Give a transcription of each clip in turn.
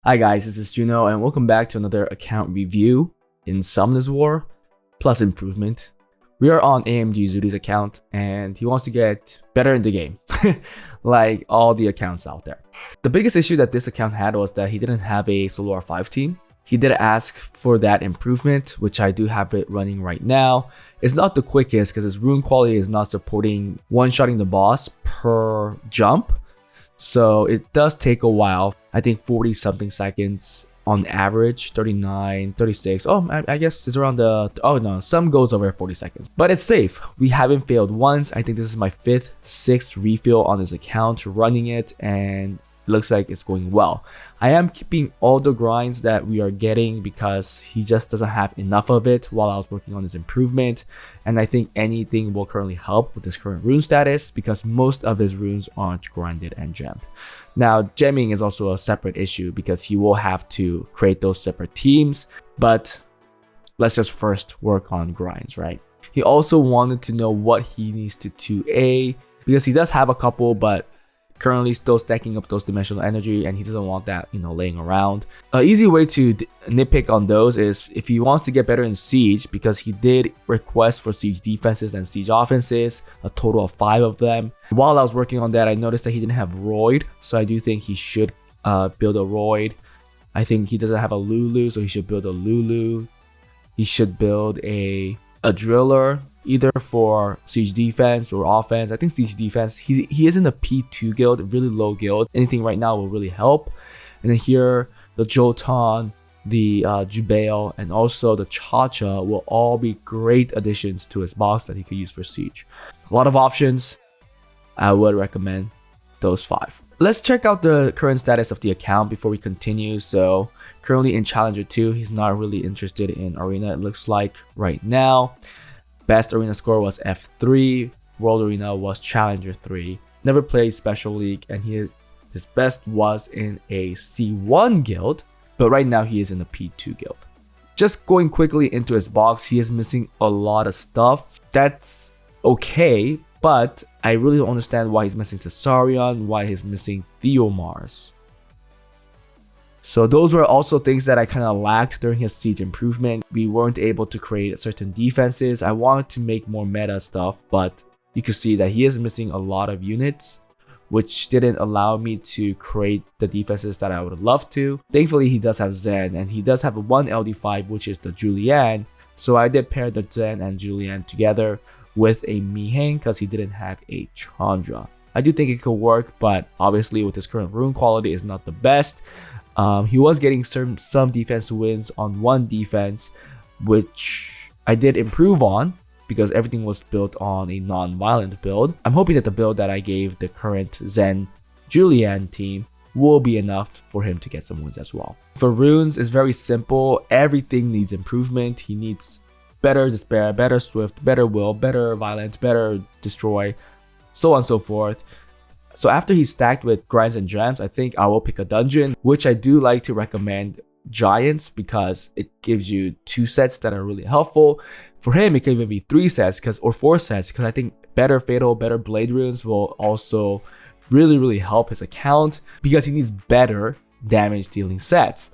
Hi guys, this is Juno and welcome back to another account review in Summoners War plus improvement. We are on AMG Zudi's account and he wants to get better in the game, like all the accounts out there. The biggest issue that this account had was that he didn't have a solo R5 team. He did ask for that improvement, which I do have it running right now. It's not the quickest because his rune quality is not supporting one-shotting the boss per jump. So it does take a while. I think 40 something seconds on average, 39, 36. I guess it's around some goes over 40 seconds, but it's safe. We haven't failed once. I think this is my 5th, 6th refill on this account running it, and it looks like it's going well. I am keeping all the grinds that we are getting because he just doesn't have enough of it while I was working on his improvement. And I think anything will currently help with his current rune status because most of his runes aren't grinded and gemmed. Now, gemming is also a separate issue because he will have to create those separate teams, but let's just first work on grinds, right? He also wanted to know what he needs to 2A because he does have a couple, but currently still stacking up those dimensional energy and he doesn't want that, laying around. An easy way to nitpick on those is if he wants to get better in siege, because he did request for siege defenses and siege offenses, a total of 5 of them. While I was working on that, I noticed that he didn't have Roid, so I do think he should build a Roid. I think he doesn't have a Lulu, so he should build a Lulu. He should build a driller, either for siege defense or offense. I think siege defense, he is in the P2 guild, really low guild. Anything right now will really help. And then here, the Jolton, the Jubail, and also the Cha-Cha will all be great additions to his box that he could use for siege. A lot of options. I would recommend those 5. Let's check out the current status of the account before we continue. So currently in Challenger 2, he's not really interested in Arena, it looks like right now. Best Arena score was F3, World Arena was Challenger 3. Never played Special League, and his best was in a C1 guild, but right now he is in a P2 guild. Just going quickly into his box, he is missing a lot of stuff. That's okay, but I really don't understand why he's missing Tessarion, why he's missing Theomars. So those were also things that I kind of lacked during his siege improvement. We weren't able to create certain defenses. I wanted to make more meta stuff, but you can see that he is missing a lot of units, which didn't allow me to create the defenses that I would love to. Thankfully, he does have Zen, and he does have one LD5, which is the Julianne. So I did pair the Zen and Julianne together with a Mihang because he didn't have a Chandra. I do think it could work, but obviously with his current rune quality is not the best. He was getting some defense wins on one defense, which I did improve on because everything was built on a non-violent build. I'm hoping that the build that I gave the current Zen Julianne team will be enough for him to get some wins as well. For runes, it's very simple. Everything needs improvement. He needs better Despair, better Swift, better Will, better Violent, better Destroy, so on and so forth. So after he's stacked with grinds and gems, I think I will pick a dungeon, which I do like to recommend Giants because it gives you 2 sets that are really helpful. For him, it can even be 3 sets or 4 sets because I think better Fatal, better Blade runes will also really help his account because he needs better damage dealing sets.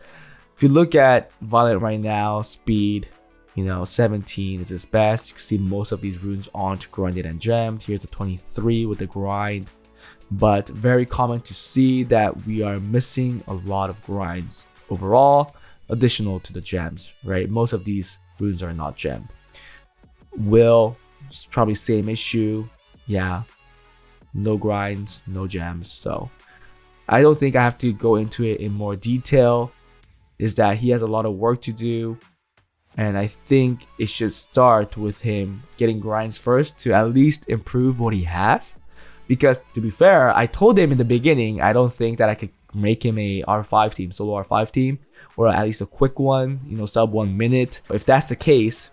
If you look at Violent right now, speed, 17 is his best. You can see most of these runes aren't grinded and gemmed. Here's a 23 with the grind. But very common to see that we are missing a lot of grinds overall, additional to the gems, right? Most of these runes are not gemmed. Will, probably same issue. Yeah, no grinds, no gems. So I don't think I have to go into it in more detail. Is that he has a lot of work to do. And I think it should start with him getting grinds first to at least improve what he has. Because to be fair, I told him in the beginning, I don't think that I could make him a R5 team, solo R5 team, or at least a quick one, sub 1 minute. If that's the case,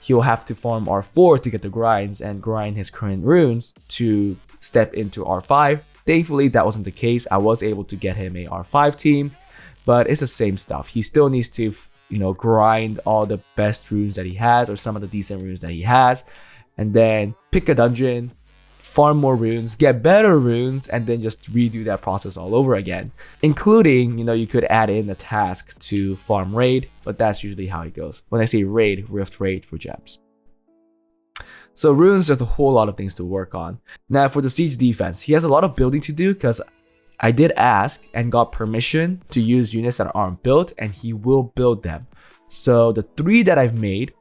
he'll have to farm R4 to get the grinds and grind his current runes to step into R5. Thankfully, that wasn't the case. I was able to get him a R5 team, but it's the same stuff. He still needs to, grind all the best runes that he has or some of the decent runes that he has, and then pick a dungeon, farm more runes, get better runes, and then just redo that process all over again. Including, you could add in a task to farm raid, but that's usually how it goes. When I say raid, rift raid for gems. So runes, there's a whole lot of things to work on. Now for the siege defense, he has a lot of building to do because I did ask and got permission to use units that aren't built, and he will build them. So the 3 that I've made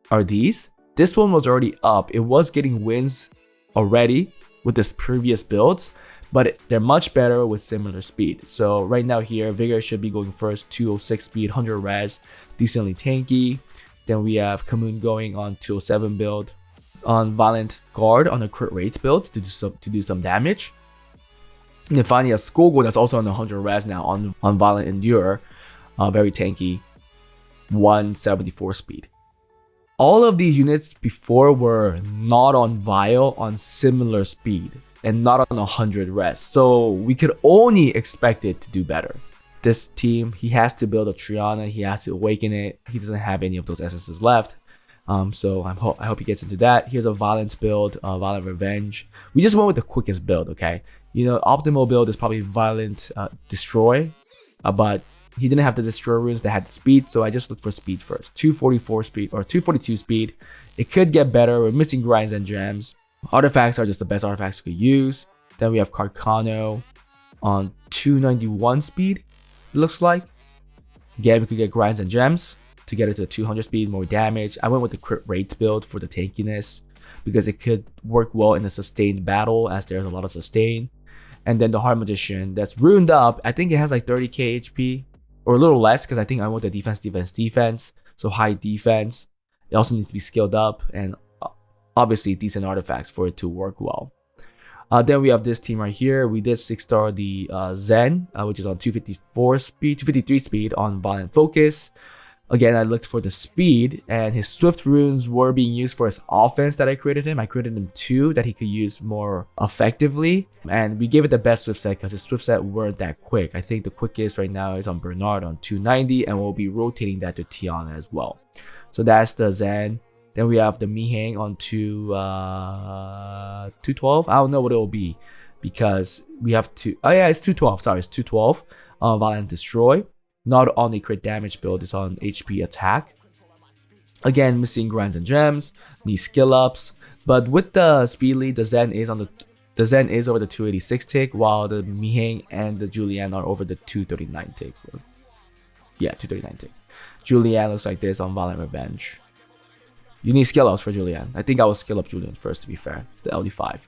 are these. This one was already up. It was getting wins already with this previous builds, but they're much better with similar speed. So right now here, Vigor should be going first, 206 speed, 100 res, decently tanky. Then we have Kamoon going on 207 build, on Violent Guard on a crit rate build to do some damage. And then finally a Skullgirl that's also on 100 res now on Violent Endure, very tanky, 174 speed. All of these units before were not on Vile on similar speed and not on 100 res, so we could only expect it to do better. This team, he has to build a Triana, he has to awaken it, he doesn't have any of those SSs left. So I hope he gets into that. Here's a Violent build, Violent Revenge. We just went with the quickest build, okay? Optimal build is probably Violent Destroy, but he didn't have the Destroy runes that had the speed, so I just looked for speed first. 244 speed or 242 speed. It could get better. We're missing grinds and gems. Artifacts are just the best artifacts we could use. Then we have Carcano on 291 speed, it looks like. Again, we could get grinds and gems to get it to 200 speed, more damage. I went with the crit rate build for the tankiness because it could work well in a sustained battle, as there's a lot of sustain. And then the Hard Magician that's runed up. I think it has like 30k HP or a little less, because I think I want the defense. So high defense. It also needs to be skilled up, and obviously decent artifacts for it to work well. Then we have this team right here. We did 6-star the Zen, which is on 253 speed on Violent Focus. Again, I looked for the speed, and his Swift runes were being used for his offense that I created him. I created him 2 that he could use more effectively, and we gave it the best Swift set because his Swift set weren't that quick. I think the quickest right now is on Bernard on 290, and we'll be rotating that to Tiana as well. So that's the Zen. Then we have the Mihang on 212. I don't know what it will be because we have to. Oh yeah, it's 212. Sorry, it's 212. Violent Destroy. Not on the crit damage build, it's on HP attack. Again, missing grinds and gems, needs skill ups. But with the speed lead, the Zen is over the 286 tick, while the Mihang and the Julian are over the 239 tick. Yeah, 239 tick. Julian looks like this on Violent Revenge. You need skill ups for Julian. I think I will skill up Julian first, to be fair. It's the LD5.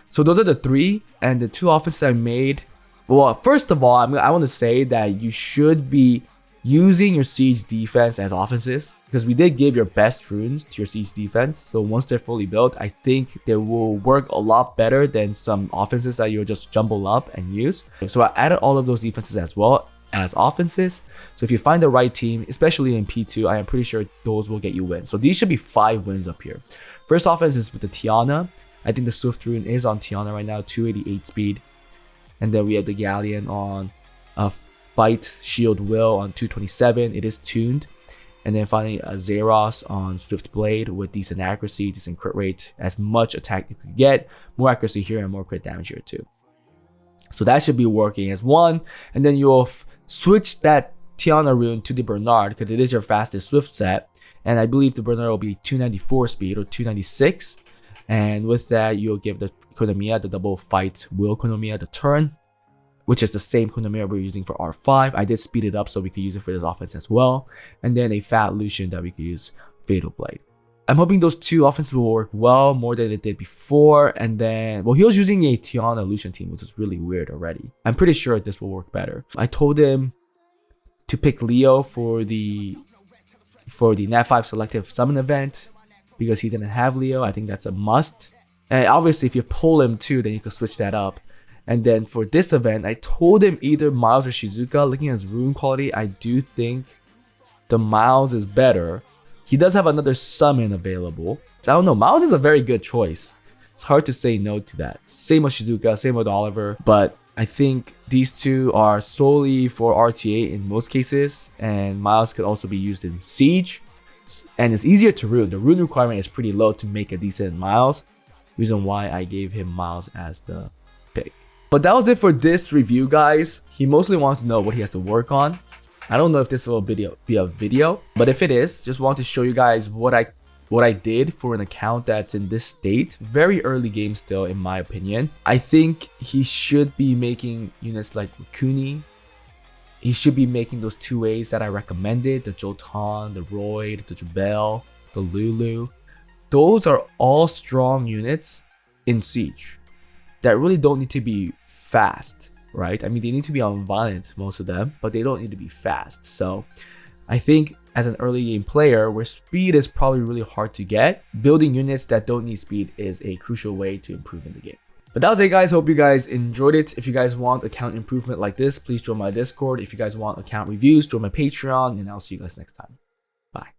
So those are the 3, and the 2 offenses I made. Well, first of all, I want to say that you should be using your siege defense as offenses, because we did give your best runes to your siege defense. So once they're fully built, I think they will work a lot better than some offenses that you'll just jumble up and use. So I added all of those defenses as well as offenses. So if you find the right team, especially in P2, I am pretty sure those will get you wins. So these should be 5 wins up here. First offense is with the Tiana. I think the Swift rune is on Tiana right now, 288 speed. And then we have the Galleon on Fight Shield Will on 227. It is tuned. And then finally Zeros on Swift Blade with decent accuracy, decent crit rate, as much attack you could get. More accuracy here and more crit damage here too. So that should be working as one. And then you'll switch that Tiana rune to the Bernard, because it is your fastest Swift set. And I believe the Bernard will be 294 speed or 296. And with that, you'll give the Konomiya, the double fight Will Konomiya, the turn, which is the same Konomiya we're using for R5. I did speed it up so we could use it for this offense as well. And then a fat Lucian that we could use Fatal Blade. I'm hoping those 2 offenses will work well, more than it did before. And then, well, he was using a Tiana Lucian team, which is really weird already. I'm pretty sure this will work better. I told him to pick Leo for the Nat 5 selective summon event because he didn't have Leo. I think that's a must. And obviously, if you pull him too, then you can switch that up. And then for this event, I told him either Miles or Shizuka. Looking at his rune quality, I do think the Miles is better. He does have another summon available. So I don't know. Miles is a very good choice. It's hard to say no to that. Same with Shizuka, same with Oliver. But I think these 2 are solely for RTA in most cases. And Miles could also be used in Siege. And it's easier to rune. The rune requirement is pretty low to make a decent Miles. reason why I gave him Miles as the pick. But that was it for this review, guys. He mostly wants to know what he has to work on. I don't know if this will be a video, but if it is, just want to show you guys what I did for an account that's in this state. Very early game still, in my opinion. I think he should be making units like Rune. He should be making those 2As that I recommended, the Jolton, the Royd, the Jubel, the Lulu. Those are all strong units in Siege that really don't need to be fast, right? I mean, they need to be on violent, most of them, but they don't need to be fast. So I think as an early game player where speed is probably really hard to get, building units that don't need speed is a crucial way to improve in the game. But that was it, guys. Hope you guys enjoyed it. If you guys want account improvement like this, please join my Discord. If you guys want account reviews, join my Patreon, and I'll see you guys next time. Bye.